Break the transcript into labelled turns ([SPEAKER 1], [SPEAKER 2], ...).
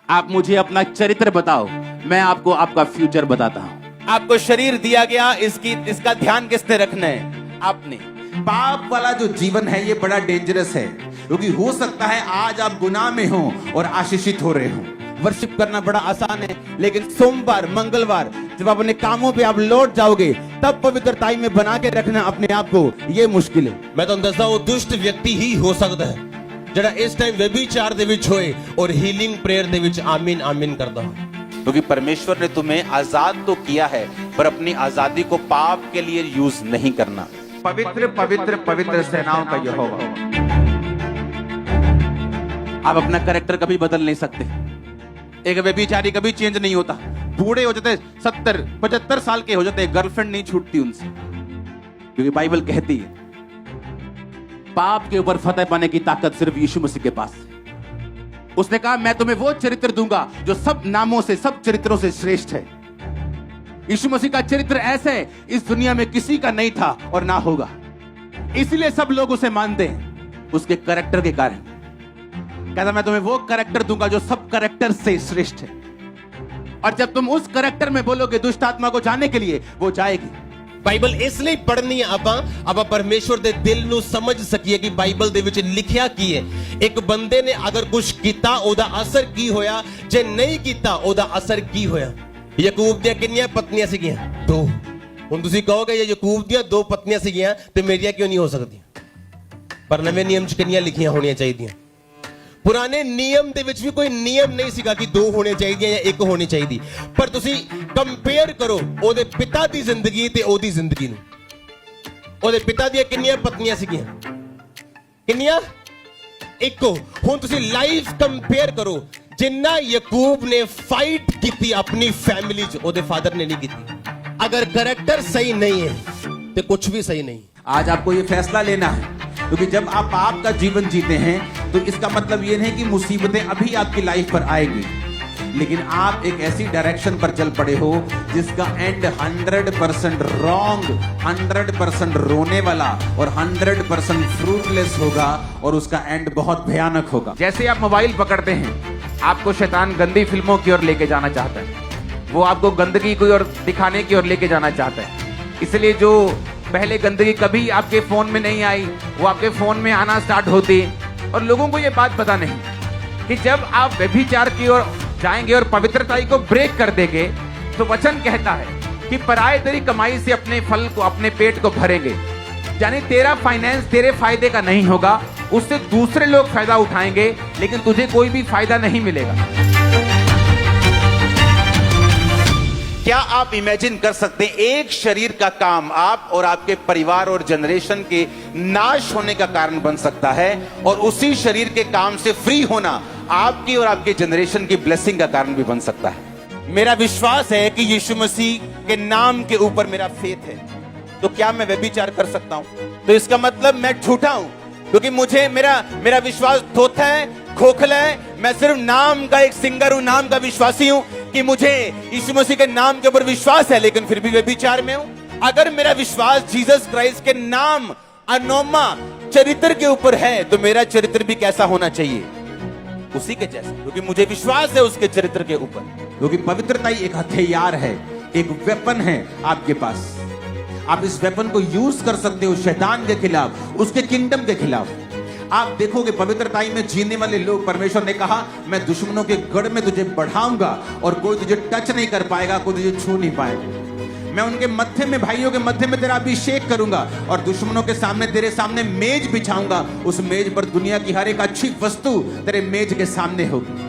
[SPEAKER 1] आप मुझे अपना चरित्र बताओ, मैं आपको आपका फ्यूचर बताता हूं।
[SPEAKER 2] आपको शरीर दिया गया, इसका ध्यान किसने रखना है? आपने।
[SPEAKER 3] पाप वाला जो जीवन है ये बड़ा डेंजरस है, क्योंकि हो सकता है आज आप गुनाह में हो और आशीषित हो रहे हो।
[SPEAKER 2] वर्शिप करना बड़ा आसान है, लेकिन सोमवार मंगलवार जब अपने कामों पे आप लौट जाओगे तब पवित्रताई में बना के रखना अपने आप को, ये मुश्किल है।
[SPEAKER 4] मैं तो दसदा वो दुष्ट व्यक्ति ही हो सकता है ਜਿਹੜਾ ਇਸ ਟਾਈਮ व्यभिचार ਦੇ ਵਿੱਚ ਹੋਏ और हीलिंग प्रेयर ਦੇ ਵਿੱਚ आमीन आमीन करता हो।
[SPEAKER 1] क्योंकि परमेश्वर ने तुम्हें आजाद तो किया है, पर अपनी आजादी को पाप के लिए यूज नहीं करना।
[SPEAKER 3] पवित्र पवित्र पवित्र सेनाओं का यहोवा।
[SPEAKER 1] आप अपना कैरेक्टर कभी बदल नहीं सकते। एक व्यभिचारी कभी चेंज नहीं होता। बूढ़े हो जाते 70-75 साल के हो जाते, गर्लफ्रेंड नहीं छूटती उनसे, क्योंकि बाइबल कहती है पाप के ऊपर फतेह पाने की ताकत सिर्फ यीशु मसीह के पास है। उसने कहा मैं तुम्हें वो चरित्र दूंगा जो सब नामों से, सब चरित्रों से श्रेष्ठ है। यीशु मसीह का चरित्र ऐसा है, इस दुनिया में किसी का नहीं था और ना होगा, इसलिए सब लोग उसे मानते हैं उसके कैरेक्टर के कारण। कहता मैं तुम्हें वो कैरेक्टर दूंगा जो सब कैरेक्टर से श्रेष्ठ है, और जब तुम उस कैरेक्टर में बोलोगे दुष्ट आत्मा को जाने के लिए, वो जाएगी।
[SPEAKER 4] ਬਾਈਬਲ ਇਸ ਲਈ ਪੜ੍ਹਨੀ ਹੈ ਆਪਾਂ ਪਰਮੇਸ਼ਵਰ ਦੇ ਦਿਲ ਨੂੰ ਸਮਝ ਸਕੀਏ ਕਿ ਬਾਈਬਲ ਦੇ ਵਿੱਚ ਲਿਖਿਆ ਕੀ ਹੈ। ਇੱਕ ਬੰਦੇ ਨੇ ਅਗਰ ਕੁਝ ਕੀਤਾ ਉਹਦਾ ਅਸਰ ਕੀ ਹੋਇਆ, ਜੇ ਨਹੀਂ ਕੀਤਾ ਉਹਦਾ ਅਸਰ ਕੀ ਹੋਇਆ। ਯਾਕੂਬ ਦੀਆਂ ਕਿੰਨੀਆਂ ਪਤਨੀਆਂ ਸੀਗੀਆਂ? 2। ਹੁਣ ਤੁਸੀਂ ਕਹੋਗੇ ਜੇ ਯਾਕੂਬ ਦੀਆਂ 2 ਪਤਨੀਆਂ ਸੀਗੀਆਂ ਤੇ ਮੇਰੀਆਂ ਕਿਉਂ ਨਹੀਂ ਹੋ ਸਕਦੀਆਂ? ਪਰ ਨਵੇਂ ਨਿਯਮ 'ਚ ਕਿੰਨੀਆਂ ਲਿਖੀਆਂ ਹੋਣੀਆਂ ਚਾਹੀਦੀਆਂ? ਪੁਰਾਣੇ ਨਿਯਮ ਦੇ ਵਿੱਚ ਵੀ ਕੋਈ ਨਿਯਮ ਨਹੀਂ ਸੀਗਾ ਕਿ 2 ਹੋਣੇ ਚਾਹੀਦੀਆਂ ਜਾਂ 1 ਹੋਣੀ ਚਾਹੀਦੀ, ਪਰ ਤੁਸੀਂ ਕੰਪੇਅਰ ਕਰੋ ਉਹਦੇ ਪਿਤਾ ਦੀ ਜ਼ਿੰਦਗੀ ਤੇ ਉਹਦੀ ਜ਼ਿੰਦਗੀ ਨੂੰ। ਉਹਦੇ ਪਿਤਾ ਦੀਆਂ ਕਿੰਨੀਆਂ ਪਤਨੀਆਂ ਸੀਗੀਆਂ? ਕਿੰਨੀਆਂ? 1। ਹੁਣ ਤੁਸੀਂ ਲਾਈਫ ਕੰਪੇਅਰ ਕਰੋ, ਜਿੰਨਾ ਯਾਕੂਬ ਨੇ ਫਾਈਟ ਕੀਤੀ ਆਪਣੀ ਫੈਮਿਲੀ 'ਚ ਉਹਦੇ ਫਾਦਰ ਨੇ ਨਹੀਂ ਕੀਤੀ। ਅਗਰ कैरेक्टर सही नहीं है तो कुछ भी सही नहीं।
[SPEAKER 3] आज आपको ये फैसला लेना है, क्योंकि जब आप पाप का जीवन जीते हैं तो इसका मतलब ये नहीं कि मुसीबतें अभी आपकी लाइफ पर आएगी, लेकिन आप एक ऐसी डायरेक्शन पर चल पड़े हो जिसका एंड 100% रॉन्ग, 100% रोने वाला और 100% फ्रूटलेस होगा, और उसका एंड बहुत भयानक होगा।
[SPEAKER 5] जैसे आप मोबाइल पकड़ते हैं, आपको शैतान गंदी फिल्मों की ओर लेके जाना चाहता है, वो आपको गंदगी की ओर दिखाने की ओर लेके जाना चाहता है। इसलिए जो पहले गंदगी कभी आपके फोन में नहीं आई, वो आपके फोन में आना स्टार्ट होती, और लोगों को ये बात पता नहीं कि जब आप व्यभिचार की ओर जाएंगे और पवित्रताई को ब्रेक कर देंगे, तो वचन कहता है कि पराये तेरी कमाई से अपने फल को, अपने पेट को भरेंगे। यानी तेरा फाइनेंस तेरे फायदे का नहीं होगा, उससे दूसरे लोग फायदा उठाएंगे, लेकिन तुझे कोई भी फायदा नहीं मिलेगा।
[SPEAKER 1] क्या आप इमेजिन कर सकते हैं एक शरीर का काम आप और आपके परिवार और जनरेशन के नाश होने का कारण बन सकता है, और उसी शरीर के काम से फ्री होना आपकी और आपके जनरेशन की ब्लेसिंग का कारण भी बन सकता है।
[SPEAKER 2] मेरा विश्वास है कि यीशु मसीह के नाम के ऊपर मेरा फेथ है, तो क्या मैं व्यभिचार कर सकता हूं? तो इसका मतलब मैं झूठा हूं, क्योंकि मुझे मेरा विश्वास थोथा है, खोखला है। मैं सिर्फ नाम का एक सिंगर हूं, नाम का विश्वासी हूं कि मुझे यीशु मसीह के नाम के ऊपर विश्वास है, लेकिन फिर भी व्यभिचार में हूं। अगर मेरा विश्वास जीसस क्राइस्ट के नाम, अनोमा चरित्र के ऊपर है, तो मेरा चरित्र भी कैसा होना चाहिए? उसी के जैसा, क्योंकि मुझे विश्वास है उसके चरित्र के ऊपर।
[SPEAKER 3] क्योंकि पवित्रताई एक हथियार है, एक वेपन है आपके पास। आप इस वेपन को यूज कर सकते हो शैतान के खिलाफ, उसके किंगडम के खिलाफ। आप देखोगे पवित्रताई में जीने वाले लोग, परमेश्वर ने कहा मैं दुश्मनों के गढ़ में तुझे बढ़ाऊंगा और कोई तुझे टच नहीं कर पाएगा, कोई तुझे छू नहीं पाएगा। मैं उनके मत्थे में, भाइयों के मत्थे में तेरा अभिषेक करूंगा, और दुश्मनों के सामने, तेरे सामने मेज बिछाऊंगा। उस मेज पर दुनिया की हर एक अच्छी वस्तु तेरे मेज के सामने होगी।